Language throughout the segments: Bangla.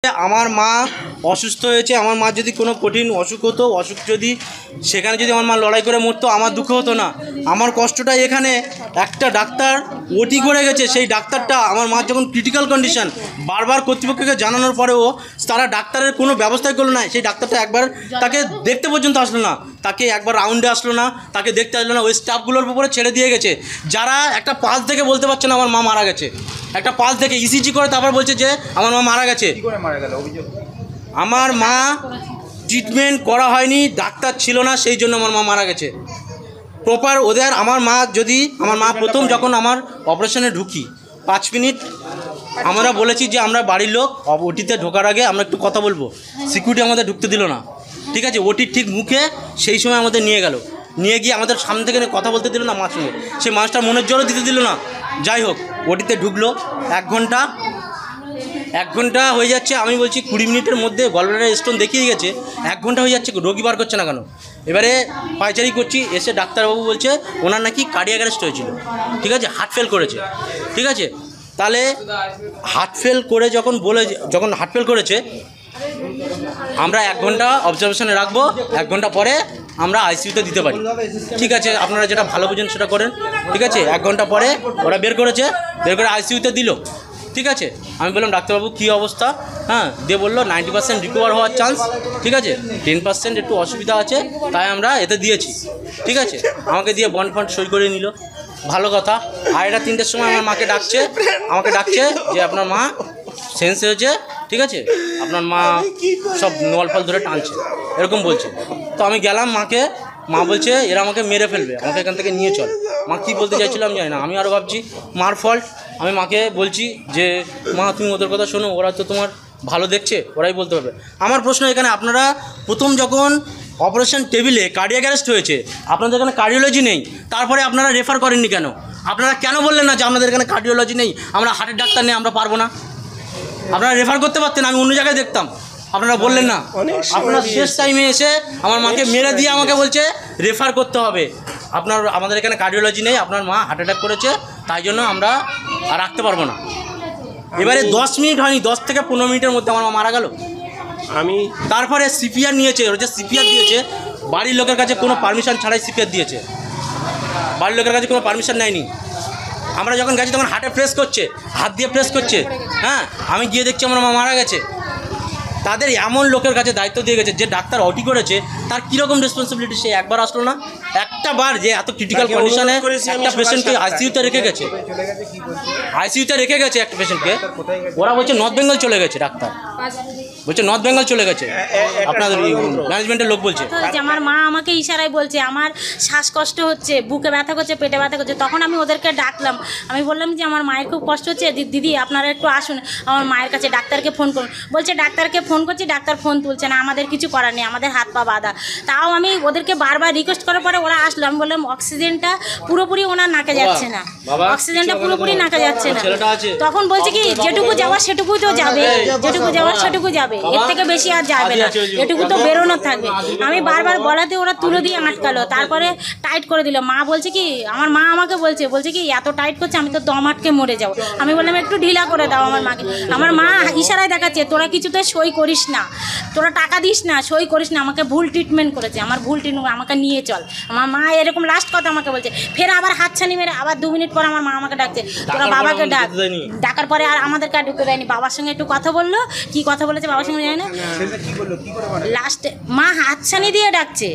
আমার মা অসুস্থ হয়েছে, আমার মা যদি কোনো কঠিন অসুখ হতো, অসুখ যদি সেখানে যদি আমার মা লড়াই করে মরতো, আমার দুঃখ হতো না। আমার কষ্টটা এখানে একটা ডাক্তার ওটি করে গেছে, সেই ডাক্তারটা আমার মার যখন ক্রিটিক্যাল কন্ডিশন বারবার কর্তৃপক্ষকে জানানোর পরেও তারা ডাক্তারের কোনো ব্যবস্থাই করলো না। সেই ডাক্তারটা একবার তাকে দেখতে পর্যন্ত আসলো না, তাকে একবার রাউন্ডে আসলো না, তাকে দেখতে আসলো না। ওই স্টাফগুলোর উপরে ছেড়ে দিয়ে গেছে, যারা একটা পালস দেখে বলতে পারছে না আমার মা মারা গেছে। একটা পালস দেখে ইসিজি করে তারপর বলছে যে আমার মা মারা গেছে। আমার মা ট্রিটমেন্ট করা হয়নি, ডাক্তার ছিল না, সেই জন্য আমার মা মারা গেছে প্রপার ওদের। আমার মা প্রথম যখন আমার অপারেশনে ঢুকি 5 মিনিট আমরা বলেছি যে আমরা বাড়ির লোক ওটিতে ঢোকার আগে আমরা একটু কথা বলবো, সিকিউরিটি আমাদের ঢুকতে দিল না, ঠিক আছে। ওটির ঠিক মুখে সেই সময় আমাদের নিয়ে গিয়ে আমাদের সামনে থেকে কথা বলতে দিল না মার সঙ্গে, সেই মানুষটার মনের জলও দিতে দিল না। যাই হোক, ওটিতে ঢুকলো 1 ঘন্টা হয়ে যাচ্ছে। আমি বলছি 20 মিনিটের মধ্যে গলব্লাডার স্টোন দেখিয়ে গেছে, 1 ঘন্টা হয়ে যাচ্ছে, রোগী বার করছে না কেন। এবারে পায়চারি করছি, এসে ডাক্তারবাবু বলছে ওনার নাকি কার্ডিয়াক অ্যারেস্ট হয়েছিল, ঠিক আছে, হার্ট ফেল করেছে, ঠিক আছে। তাহলে হার্ট ফেল করে যখন হার্ট ফেল করেছে আমরা 1 ঘন্টা অবজারভেশনে রাখবো, 1 ঘন্টা পরে আমরা আইসিইউতে দিতে পারি, ঠিক আছে। আপনারা যেটা ভালো বুঝেন সেটা করেন, ঠিক আছে। 1 ঘন্টা পরে ওরা বের করে আইসিইউতে দিল, ঠিক আছে। আমি বললাম ডাক্তারবাবু কী অবস্থা, হ্যাঁ, দিয়ে বললো 90% রিকভার হওয়ার চান্স, ঠিক আছে, 10% একটু অসুবিধা আছে, তাই আমরা এতে দিয়েছি, ঠিক আছে। আমাকে দিয়ে বন্ড ফন্ড সই করে নিল, ভালো কথা। আর এটা 3টের সময় আমার মাকে ডাকছে যে আপনার মা সেন্স হয়েছে, ঠিক আছে, আপনার মা সব নল ফল ধরে টানছে, এরকম বলছে। তো আমি গেলাম মা বলছে এরা আমাকে মেরে ফেলবে, আমাকে এখান থেকে নিয়ে চল। মা কী বলতে চাইছিলাম জানি না, আমি আরও ভাবছি মার ফল্ট। আমি মাকে বলছি যে মা তুমি ওদের কথা শোনো, ওরা তো তোমার ভালো দেখছে, ওরাই বলতে পারবে। আমার প্রশ্ন এখানে, আপনারা প্রথম যখন অপারেশন টেবিলে কার্ডিয়াক অ্যারেস্ট হয়েছে, আপনাদের এখানে কার্ডিওলজি নেই, তারপরে আপনারা রেফার করেননি কেন? আপনারা কেন বললেন না যে আপনাদের এখানে কার্ডিওলজি নেই, আমরা হার্টের ডাক্তার নেই, আমরা পারবো না? আপনারা রেফার করতে পারতেন, আমি অন্য জায়গায় দেখতাম, আপনারা বললেন না। আপনার শেষ টাইমে এসে আমার মাকে মেরে দিয়ে আমাকে বলছে রেফার করতে হবে, আমাদের এখানে কার্ডিওলজি নেই, আপনার মা হার্ট অ্যাটাক করেছে, তাই জন্য আমরা আর রাখতে পারবো না। এবারে 10 মিনিট হয়নি, 10 থেকে 15 মিনিটের মধ্যে আমার মা মারা গেল। তারপরে সিপিআর নিয়েছে, ওরা যে সিপিআর দিয়েছে বাড়ির লোকের কাছে কোনো পারমিশন ছাড়াই সিপিআর দিয়েছে, বাড়ির লোকের কাছে কোনো পারমিশন নেয়নি। আমরা যখন গেছি তখন হাতে প্রেস করছে, হাত দিয়ে প্রেস করছে, হ্যাঁ, আমি গিয়ে দেখছি আমার মা মারা গেছে। তাদের এমন লোকের কাছে দায়িত্ব দিয়ে গেছে যে ডাক্তার অটি করেছে, তার কীরকম রেসপন্সিবিলিটি, সে একবার আসলো না, একটা বার যে এত ক্রিটিক্যাল কন্ডিশনে একটা পেশেন্টকে আইসিইউতে রেখে গেছে, একটা পেশেন্টকে। ওরা বলছে নর্থ বেঙ্গল চলে গেছে, ডাক্তার বলছে নর্থ বেঙ্গল চলে গেছে, আপনাদের ম্যানেজমেন্টের লোক বলছে। আমার মা আমাকে ইশারায় বলছে আমার শ্বাসকষ্ট হচ্ছে, বুকে ব্যথা করছে, পেটে ব্যথা করছে। তখন আমি ওদেরকে ডাকলাম, আমি বললাম যে আমার মায়ের খুব কষ্ট হচ্ছে, দিদি আপনারা একটু আসুন আমার মায়ের কাছে, ডাক্তারকে ফোন করুন। বলছে ডাক্তারকে ফোন করছি, ডাক্তার ফোন তুলছে না, আমাদের কিছু করার নেই, আমাদের হাত পা বাঁধা। তাও আমি ওদেরকে বারবার রিকোয়েস্ট করার পরে ওরা আসলো। আমি বললাম অক্সিজেনটা পুরোপুরি ওনার নাকে যাচ্ছে না, অক্সিজেনটা পুরোপুরি নাকে যাচ্ছে না। তখন বলছে কি যেটুকু যাওয়ার সেটুকুই তো যাবে, যেটুকু যাওয়ার সেটুকু যাবে, এর থেকে বেশি আর যাবে না, এটুকু তো বেরোনোর থাকবে। আমি বারবার বলাতে ওরা তুলে দিয়ে আটকালো, তারপরে টাইট করে দিল। মা বলছে কি, আমার মা আমাকে বলছে কি এত টাইট করছে আমি তো দম আটকে মরে যাবো। আমি বললাম একটু ঢিলা করে দাও আমার মাকে। আমার মা ইশারায় দেখাচ্ছে তোরা কিছুতে সই করিস না, তোরা টাকা দিস না, সই করিস না, আমাকে ভুল ট্রিটমেন্ট করেছে, আমার ভুল ট্রিটমেন্ট, আমাকে নিয়ে চল। আমার মা এরকম লাস্ট কথা আমাকে বলছে। ফের আবার হাতছানি মেরে আবার 2 মিনিট পর আমার মা আমাকে ডাকছে, তোরা বাবাকে ডাকার পরে আর আমাদেরকে আর ঢুকতে দেয়নি। বাবার সঙ্গে একটু কথা বললো, কি কথা বলেছে বাবার সঙ্গে জানি না। লাস্টে মা হাতছানি দিয়ে ডাকছে,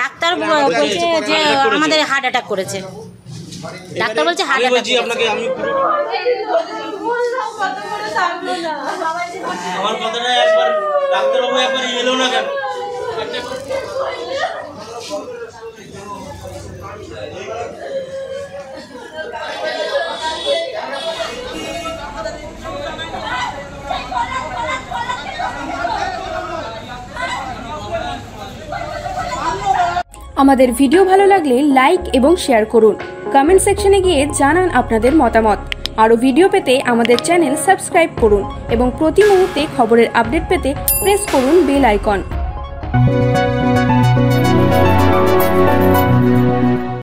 ডাক্তার বলছে যে আমাদের হার্ট অ্যাটাক করেছে, ডাক্তার বলছে হার্ট অ্যাটাক। আমার কথাটা একবার ডাক্তারবাবু একবার এলো না কেন? আমাদের ভিডিও ভালো লাগলে লাইক এবং শেয়ার করুন, কমেন্ট সেকশনে গিয়ে জানান আপনাদের মতামত। আরও ভিডিও পেতে আমাদের চ্যানেল সাবস্ক্রাইব করুন এবং প্রতি মুহূর্তে খবরের আপডেট পেতে প্রেস করুন বেল আইকন।